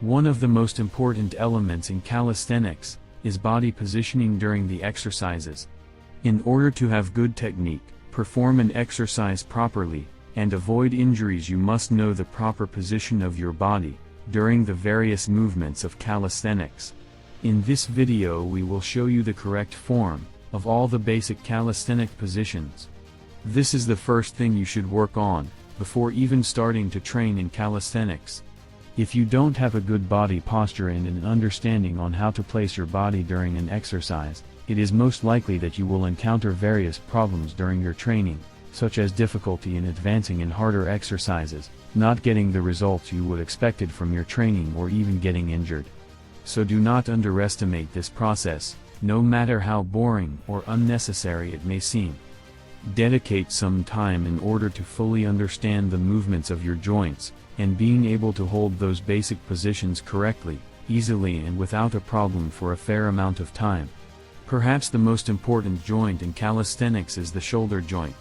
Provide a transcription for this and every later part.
One of the most important elements in calisthenics is body positioning during the exercises. In order to have good technique, perform an exercise properly, and avoid injuries, you must know the proper position of your body during the various movements of calisthenics. In this video we will show you the correct form of all the basic calisthenic positions. This is the first thing you should work on before even starting to train in calisthenics. If you don't have a good body posture and an understanding on how to place your body during an exercise, it is most likely that you will encounter various problems during your training, such as difficulty in advancing in harder exercises, not getting the results you would expected from your training, or even getting injured. So do not underestimate this process, no matter how boring or unnecessary it may seem. Dedicate some time in order to fully understand the movements of your joints, and being able to hold those basic positions correctly, easily and without a problem for a fair amount of time. Perhaps the most important joint in calisthenics is the shoulder joint.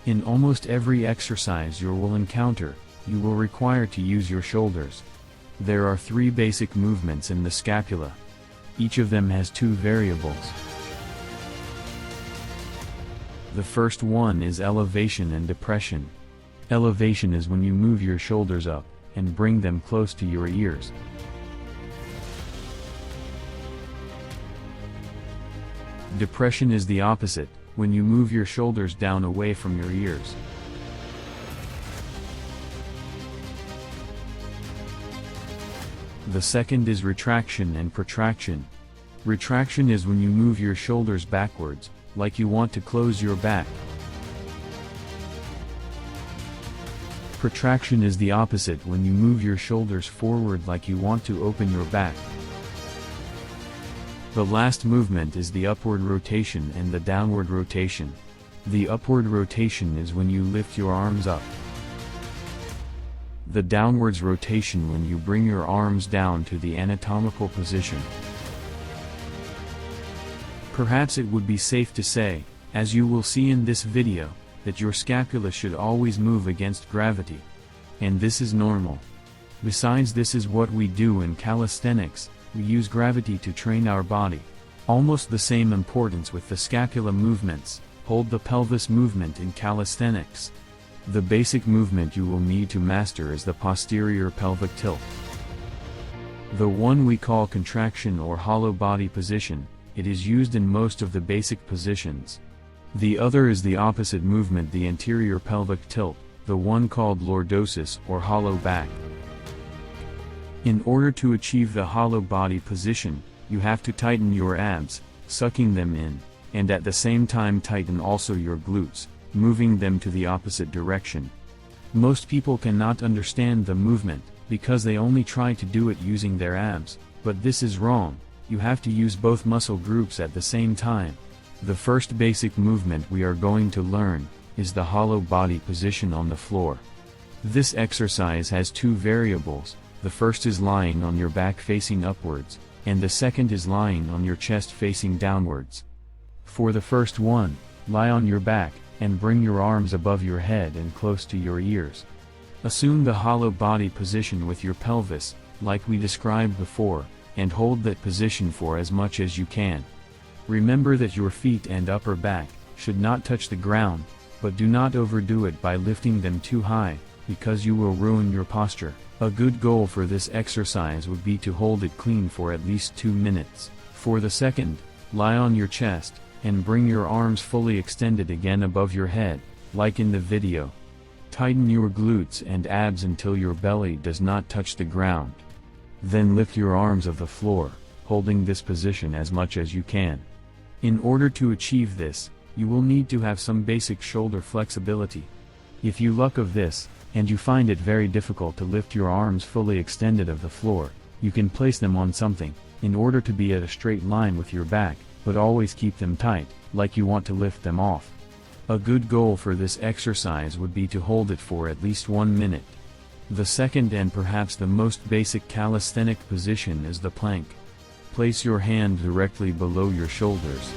In almost every exercise you will encounter, you will require to use your shoulders. There are 3 basic movements in the scapula. Each of them has 2 variables. The first one is elevation and depression. Elevation is when you move your shoulders up and bring them close to your ears. Depression is the opposite, when you move your shoulders down away from your ears. The second is retraction and protraction. Retraction is when you move your shoulders backwards, like you want to close your back. Protraction is the opposite, when you move your shoulders forward like you want to open your back. The last movement is the upward rotation and the downward rotation. The upward rotation is when you lift your arms up. The downwards rotation when you bring your arms down to the anatomical position. Perhaps it would be safe to say, as you will see in this video, that your scapula should always move against gravity. And this is normal. Besides, this is what we do in calisthenics, we use gravity to train our body. Almost the same importance with the scapula movements, hold the pelvis movement in calisthenics. The basic movement you will need to master is the posterior pelvic tilt. The one we call contraction or hollow body position, it is used in most of the basic positions. The other is the opposite movement, the anterior pelvic tilt, the one called lordosis or hollow back. In order to achieve the hollow body position, you have to tighten your abs, sucking them in, and at the same time tighten also your glutes, moving them to the opposite direction. Most people cannot understand the movement, because they only try to do it using their abs, but this is wrong. You have to use both muscle groups at the same time. The first basic movement we are going to learn is the hollow body position on the floor. This exercise has 2 variables. The first is lying on your back facing upwards, and the second is lying on your chest facing downwards. For the first one, lie on your back, and bring your arms above your head and close to your ears. Assume the hollow body position with your pelvis, like we described before, and hold that position for as much as you can. Remember that your feet and upper back should not touch the ground, but do not overdo it by lifting them too high, because you will ruin your posture. A good goal for this exercise would be to hold it clean for at least 2 minutes. For the second, lie on your chest, and bring your arms fully extended again above your head, like in the video. Tighten your glutes and abs until your belly does not touch the ground. Then lift your arms off the floor, holding this position as much as you can. In order to achieve this, you will need to have some basic shoulder flexibility. If you lack of this, and you find it very difficult to lift your arms fully extended off the floor, you can place them on something, in order to be at a straight line with your back, but always keep them tight, like you want to lift them off. A good goal for this exercise would be to hold it for at least 1 minute. The second and perhaps the most basic calisthenic position is the plank. Place your hand directly below your shoulders.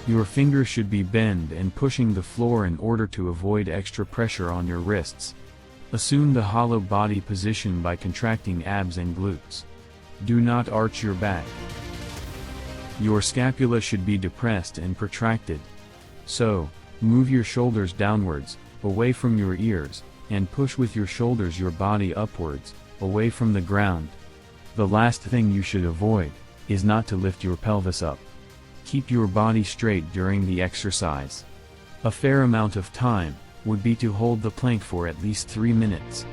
Your fingers should be bent and pushing the floor in order to avoid extra pressure on your wrists. Assume the hollow body position by contracting abs and glutes. Do not arch your back. Your scapula should be depressed and protracted. So, move your shoulders downwards, away from your ears, and push with your shoulders your body upwards, away from the ground. The last thing you should avoid is not to lift your pelvis up. Keep your body straight during the exercise. A fair amount of time would be to hold the plank for at least 3 minutes.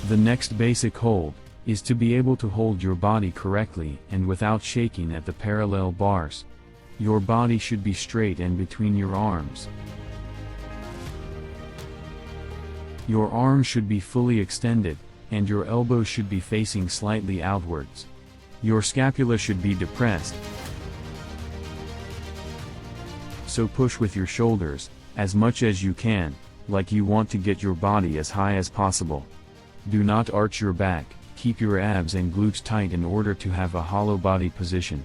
The next basic hold is to be able to hold your body correctly and without shaking at the parallel bars. Your body should be straight and between your arms. Your arms should be fully extended, and your elbows should be facing slightly outwards. Your scapula should be depressed. So push with your shoulders, as much as you can, like you want to get your body as high as possible. Do not arch your back, keep your abs and glutes tight in order to have a hollow body position.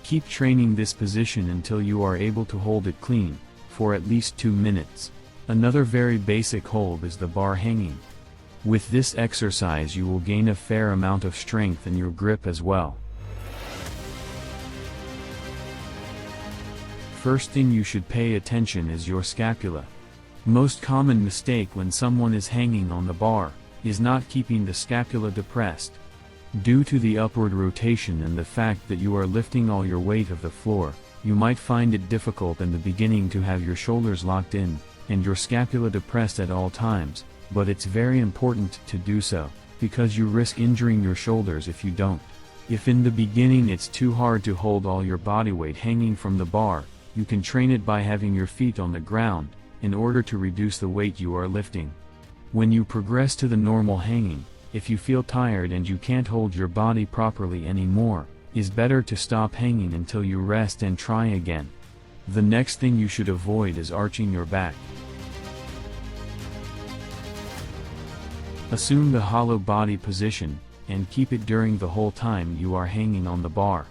Keep training this position until you are able to hold it clean, for at least 2 minutes. Another very basic hold is the bar hanging. With this exercise you will gain a fair amount of strength in your grip as well. First thing you should pay attention is your scapula. Most common mistake when someone is hanging on the bar is not keeping the scapula depressed. Due to the upward rotation and the fact that you are lifting all your weight of the floor, you might find it difficult in the beginning to have your shoulders locked in, and your scapula depressed at all times, but it's very important to do so, because you risk injuring your shoulders if you don't. If in the beginning it's too hard to hold all your body weight hanging from the bar, you can train it by having your feet on the ground, in order to reduce the weight you are lifting. When you progress to the normal hanging, if you feel tired and you can't hold your body properly anymore, it's better to stop hanging until you rest and try again. The next thing you should avoid is arching your back. Assume the hollow body position, and keep it during the whole time you are hanging on the bar.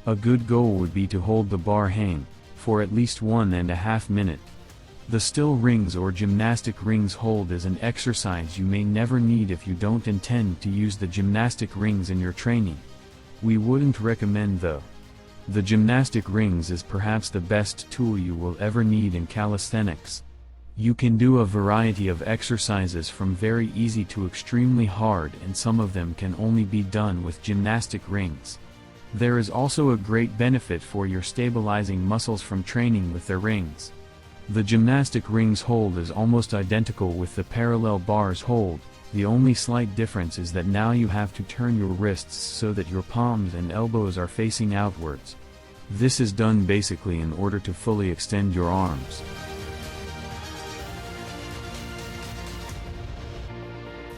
A good goal would be to hold the bar hang for at least 1.5 minutes. The still rings or gymnastic rings hold is an exercise you may never need if you don't intend to use the gymnastic rings in your training. We wouldn't recommend though. The gymnastic rings is perhaps the best tool you will ever need in calisthenics. You can do a variety of exercises from very easy to extremely hard, and some of them can only be done with gymnastic rings. There is also a great benefit for your stabilizing muscles from training with the rings. The gymnastic rings hold is almost identical with the parallel bars hold. The only slight difference is that now you have to turn your wrists so that your palms and elbows are facing outwards. This is done basically in order to fully extend your arms.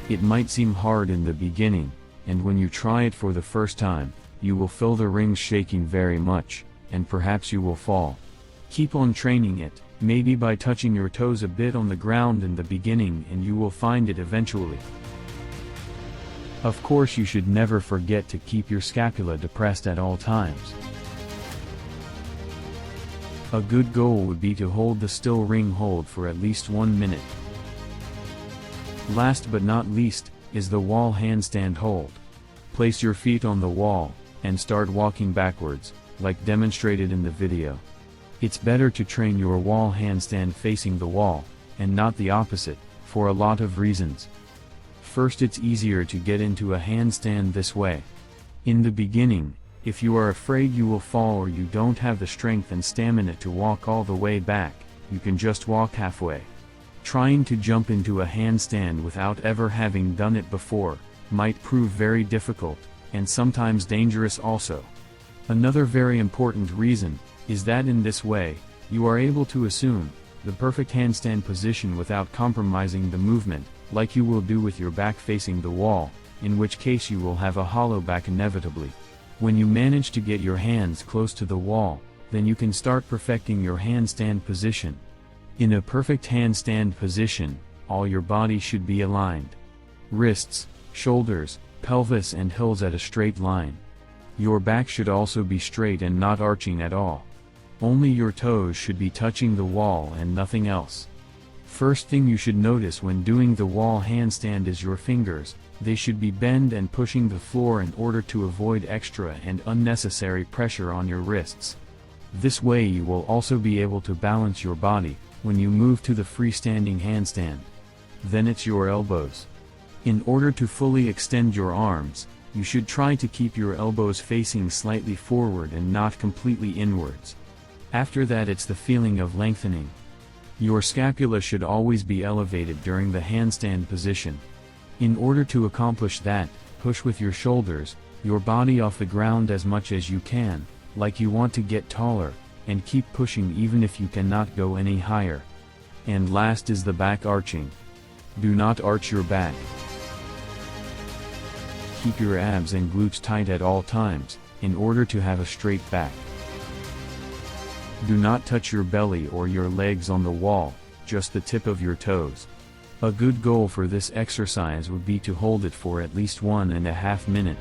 It might seem hard in the beginning, and when you try it for the first time, you will feel the rings shaking very much, and perhaps you will fall. Keep on training it, maybe by touching your toes a bit on the ground in the beginning, and you will find it eventually. Of course, you should never forget to keep your scapula depressed at all times. A good goal would be to hold the still ring hold for at least 1 minute. Last but not least, is the wall handstand hold. Place your feet on the wall, and start walking backwards, like demonstrated in the video. It's better to train your wall handstand facing the wall, and not the opposite, for a lot of reasons. First, it's easier to get into a handstand this way. In the beginning, if you are afraid you will fall or you don't have the strength and stamina to walk all the way back, you can just walk halfway. Trying to jump into a handstand without ever having done it before might prove very difficult, and sometimes dangerous also. Another very important reason is that in this way, you are able to assume the perfect handstand position without compromising the movement, like you will do with your back facing the wall, in which case you will have a hollow back inevitably. When you manage to get your hands close to the wall, then you can start perfecting your handstand position. In a perfect handstand position, all your body should be aligned. Wrists, shoulders, pelvis and heels at a straight line. Your back should also be straight and not arching at all. Only your toes should be touching the wall and nothing else. First thing you should notice when doing the wall handstand is your fingers. They should be bent and pushing the floor in order to avoid extra and unnecessary pressure on your wrists. This way you will also be able to balance your body when you move to the freestanding handstand. Then it's your elbows. In order to fully extend your arms, you should try to keep your elbows facing slightly forward and not completely inwards. After that, it's the feeling of lengthening. Your scapula should always be elevated during the handstand position. In order to accomplish that, push with your shoulders, your body off the ground as much as you can, like you want to get taller, and keep pushing even if you cannot go any higher. And last is the back arching. Do not arch your back. Keep your abs and glutes tight at all times, in order to have a straight back. Do not touch your belly or your legs on the wall, just the tip of your toes. A good goal for this exercise would be to hold it for at least 1.5 minutes.